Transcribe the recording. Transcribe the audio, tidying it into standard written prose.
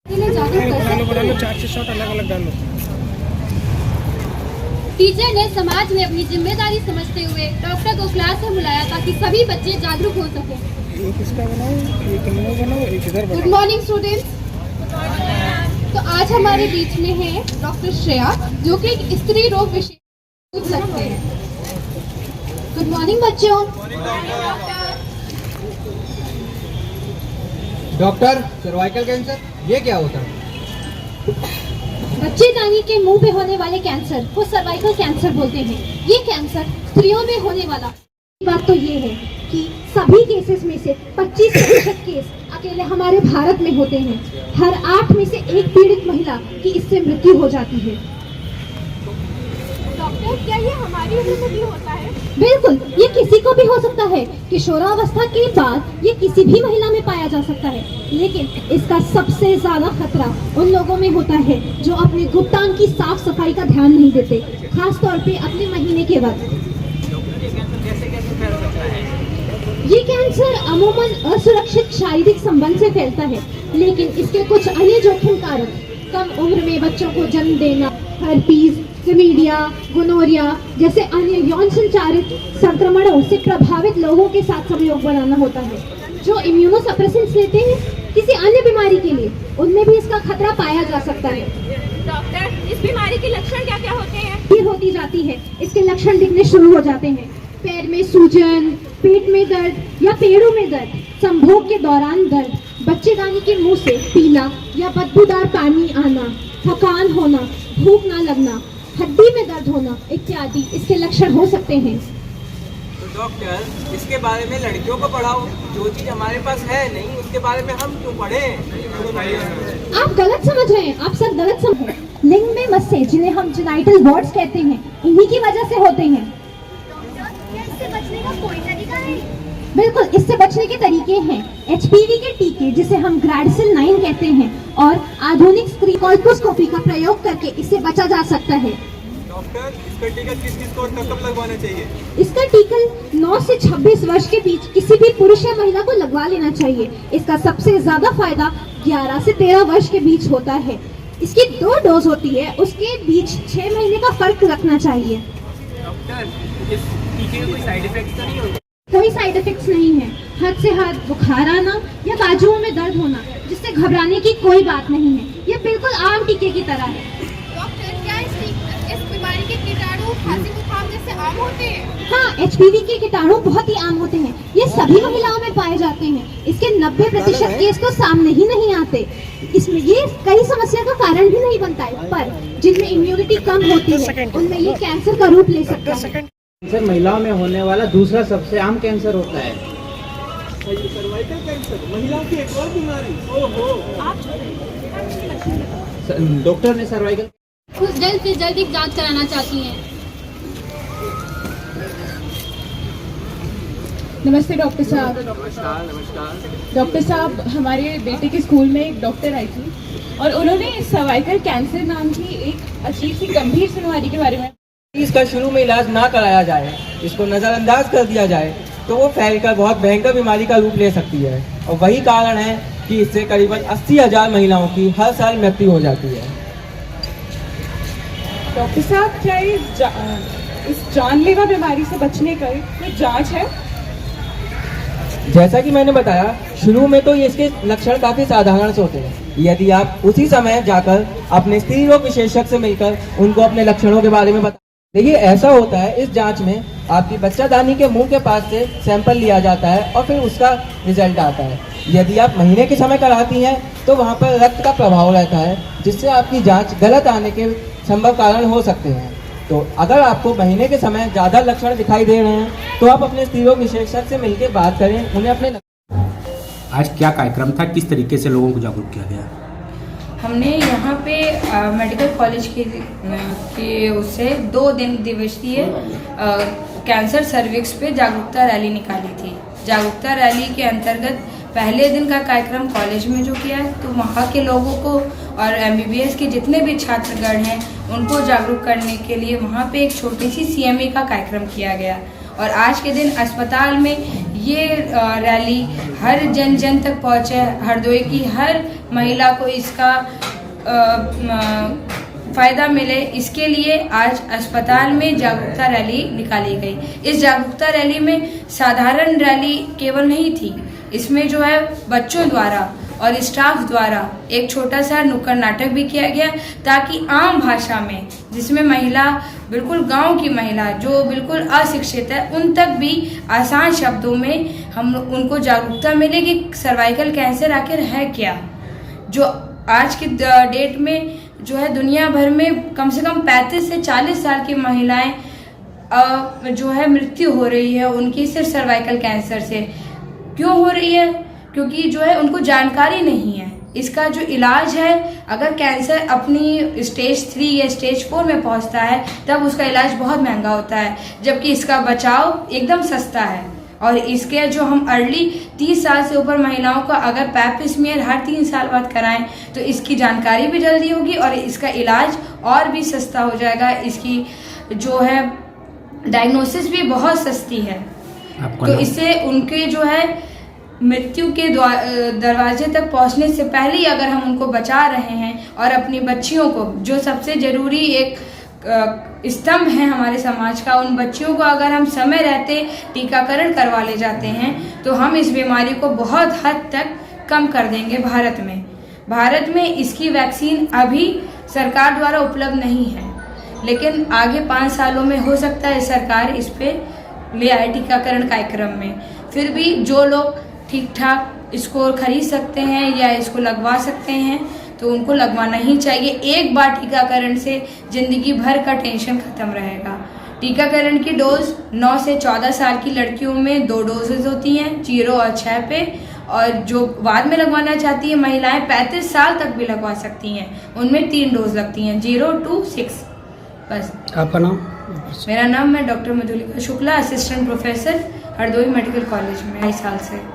Teacher ने समाज में अपनी जिम्मेदारी समझते हुए डॉक्टर को क्लास में बुलाया ताकि सभी बच्चे जागरूक हो सके। Good morning students. तो आज हमारे बीच में है डॉक्टर श्रेया, जो कि स्त्री रोग विषय पूछ सकते हैं। गुड मॉर्निंग बच्चों। डॉक्टर, सर्वाइकल कैंसर ये क्या होता है? बच्चेदानी के मुंह पे होने वाले कैंसर को सर्वाइकल कैंसर बोलते हैं। ये कैंसर स्त्रियों में होने वाला। बात तो ये है कि सभी केसेस में से 25% केस अकेले हमारे भारत में होते हैं। हर 8 में से 1 पीड़ित महिला की इससे मृत्यु हो जाती है। डॉक्टर, क्या ये हमारी उम्र में भी होता है? बिल्कुल, ये किसी को भी हो सकता है। किशोरावस्था के बाद ये किसी भी महिला में पाया जा सकता है, लेकिन इसका सबसे ज्यादा खतरा उन लोगों में होता है जो अपने गुप्तांग की साफ सफाई का ध्यान नहीं देते, खास तौर पे अपने महीने के वक्त। ये कैंसर अमूमन असुरक्षित शारीरिक संबंध से फैलता है, लेकिन इसके कुछ अन्य जोखिम कारक कम उम्र में बच्चों को जन्म देना, हर्पीज, क्लमीडिया, गोनोरिया जैसे अन्य यौन संचारित संक्रमणों से प्रभावित लोगों के साथ संयोग बनाना होता है। जो इम्यूनोसप्रेसेंट्स लेते हैं किसी अन्य बीमारी के लिए, उनमें भी इसका खतरा पाया जा सकता है। डॉक्टर, इस बीमारी के लक्षण क्या क्या होते हैं? फिर होती जाती है, इसके लक्षण दिखने शुरू हो जाते हैं। पैर में सूजन, पेट में दर्द या पेड़ों में दर्द, संभोग के दौरान दर्द, बच्चेदानी के मुंह से पीला या बदबूदार पानी आना, थकान होना, भूख न लगना, हड्डी में दर्द होना इत्यादि इसके लक्षण हो सकते हैं। तो डॉक्टर, इसके बारे में लड़कियों को पढ़ाओ। जो चीज हमारे पास है नहीं, उसके बारे में हम क्यों पढ़ें? आप गलत समझ रहे हैं, आप सब गलत समझ रहे हैं। लिंग में मस्से, जिन्हें हम जेनाइटल वॉर्ड्स कहते हैं, इन्हीं की वजह से होते हैं। इससे बचने का कोई तरीका है? बिल्कुल, इससे बचने के तरीके हैं। HPV के टीके, जिसे हम ग्रैडसिल 9 कहते हैं, और आधुनिक स्त्री कोल्पोस्कोपी का प्रयोग करके इससे बचा जा सकता है। डॉक्टर, इसका टीका किस को कब लगवाना चाहिए? इसका टीका 9 से 26 वर्ष के बीच किसी भी पुरुष या महिला को लगवा लेना चाहिए। इसका सबसे ज्यादा फायदा 11 से 13 वर्ष के बीच होता है। इसकी 2 डोज होती है, उसके बीच 6 महीने का फर्क रखना चाहिए। डॉक्टर, इस टीके के कोई साइड इफेक्ट तो नहीं होते? कोई साइड इफेक्ट्स नहीं है। हद से हद बुखार आना या बाजुओं में दर्द होना, जिससे घबराने की कोई बात नहीं है। ये बिल्कुल आम टीके की तरह है। डॉक्टर, क्या इस बीमारी के कीटाणु खांसी जुकाम जैसे आम होते हैं? हाँ, HPV के कीटाणु बहुत ही आम होते हैं। ये सभी महिलाओं में पाए जाते हैं। इसके 90% केस तो सामने ही नहीं आते। इसमें ये कई समस्या का कारण भी नहीं बनता है, पर जिनमें इम्यूनिटी कम होती है उनमें ये कैंसर का रूप ले सकता है। कैंसर महिलाओं में होने वाला दूसरा सबसे आम कैंसर होता है। सर्वाइकल कैंसर, महिलाओं की एक और बीमारी। ओहो। डॉक्टर ने सर्वाइकल कुछ जल्द से जल्द एक जांच कराना चाहती हैं। नमस्ते डॉक्टर साहब। नमस्कार। डॉक्टर साहब, हमारे बेटे के स्कूल में एक डॉक्टर आई थी और उन्होंने सर्वाइकल कैंसर नाम की एक अजीब सी गंभीर बीमारी के बारे में। इसका शुरू में इलाज ना कराया जाए, इसको नजरअंदाज कर दिया जाए, तो वो फैलकर बहुत भयंकर बीमारी का रूप ले सकती है। और वही कारण है कि इससे करीबन 80,000 महिलाओं की हर साल मृत्यु हो जाती है। डॉक्टर साहब, क्या इस जानलेवा बीमारी से बचने का कोई जांच है? जैसा कि मैंने बताया, शुरू में तो इसके लक्षण काफी साधारण से होते हैं। यदि आप उसी समय जाकर अपने स्त्री रोग विशेषज्ञ से मिलकर उनको अपने लक्षणों के बारे में बता। देखिए, ऐसा होता है, इस जांच में आपकी बच्चादानी के मुंह के पास से सैंपल लिया जाता है और फिर उसका रिजल्ट आता है। यदि आप महीने के समय कराती हैं तो वहाँ पर रक्त का प्रभाव रहता है, जिससे आपकी जांच गलत आने के संभव कारण हो सकते हैं। तो अगर आपको महीने के समय ज़्यादा लक्षण दिखाई दे रहे हैं तो आप अपने स्त्री रोग विशेषज्ञ से मिलकर बात करें, उन्हें अपने। आज क्या कार्यक्रम था, किस तरीके से लोगों को जागरूक किया गया? हमने यहाँ पे मेडिकल कॉलेज के उससे 2 दिन दिवसीय कैंसर सर्विक्स पे जागरूकता रैली निकाली थी। जागरूकता रैली के अंतर्गत पहले दिन का कार्यक्रम कॉलेज में जो किया है, तो वहाँ के लोगों को और MBBS के जितने भी छात्रगण हैं उनको जागरूक करने के लिए वहाँ पे एक छोटी सी CME का कार्यक्रम किया गया। और आज के दिन अस्पताल में ये रैली हर जन जन तक पहुँचे। हरदोई की हर महिला को इसका फ़ायदा मिले, इसके लिए आज अस्पताल में जागरूकता रैली निकाली गई। इस जागरूकता रैली में साधारण रैली केवल नहीं थी, इसमें जो है बच्चों द्वारा और स्टाफ द्वारा एक छोटा सा नुक्कड़ नाटक भी किया गया, ताकि आम भाषा में, जिसमें महिला, बिल्कुल गांव की महिला जो बिल्कुल अशिक्षित है, उन तक भी आसान शब्दों में हम उनको जागरूकता मिले कि सर्वाइकल कैंसर आखिर है क्या। जो आज की डेट में जो है दुनिया भर में कम से कम 35 से 40 साल की महिलाएं जो है मृत्यु हो रही है उनकी सिर्फ सर्वाइकल कैंसर से। क्यों हो रही है? क्योंकि जो है उनको जानकारी नहीं है। इसका जो इलाज है, अगर कैंसर अपनी स्टेज 3 या स्टेज 4 में पहुंचता है तब उसका इलाज बहुत महंगा होता है, जबकि इसका बचाव एकदम सस्ता है। और इसके जो हम अर्ली 30 साल से ऊपर महिलाओं का अगर पैप स्मीयर हर 3 साल बाद कराएं तो इसकी जानकारी भी जल्दी होगी और इसका इलाज और भी सस्ता हो जाएगा। इसकी जो है डायग्नोसिस भी बहुत सस्ती है, तो इससे उनके जो है मृत्यु के दरवाजे तक पहुंचने से पहले ही अगर हम उनको बचा रहे हैं और अपनी बच्चियों को, जो सबसे जरूरी एक स्तंभ है हमारे समाज का, उन बच्चियों को अगर हम समय रहते टीकाकरण करवा ले जाते हैं तो हम इस बीमारी को बहुत हद तक कम कर देंगे। भारत में इसकी वैक्सीन अभी सरकार द्वारा उपलब्ध नहीं है, लेकिन आगे 5 सालों में हो सकता है सरकार इस पे ले आए टीकाकरण कार्यक्रम में। फिर भी जो लोग ठीक ठाक इसको खरीद सकते हैं या इसको लगवा सकते हैं तो उनको लगवाना ही चाहिए। एक बार टीकाकरण से जिंदगी भर का टेंशन खत्म रहेगा। टीकाकरण की डोज 9 से 14 साल की लड़कियों में 2 डोजेज होती हैं, 0 और 6 पे, और जो बाद में लगवाना चाहती है महिलाएं 35 साल तक भी लगवा सकती हैं, उनमें 3 डोज लगती हैं, 0 to 6। बस। आपका नाम? मेरा नाम, मैं doctor Madhulika Shukla, assistant professor Hardoi medical college में 2 साल से।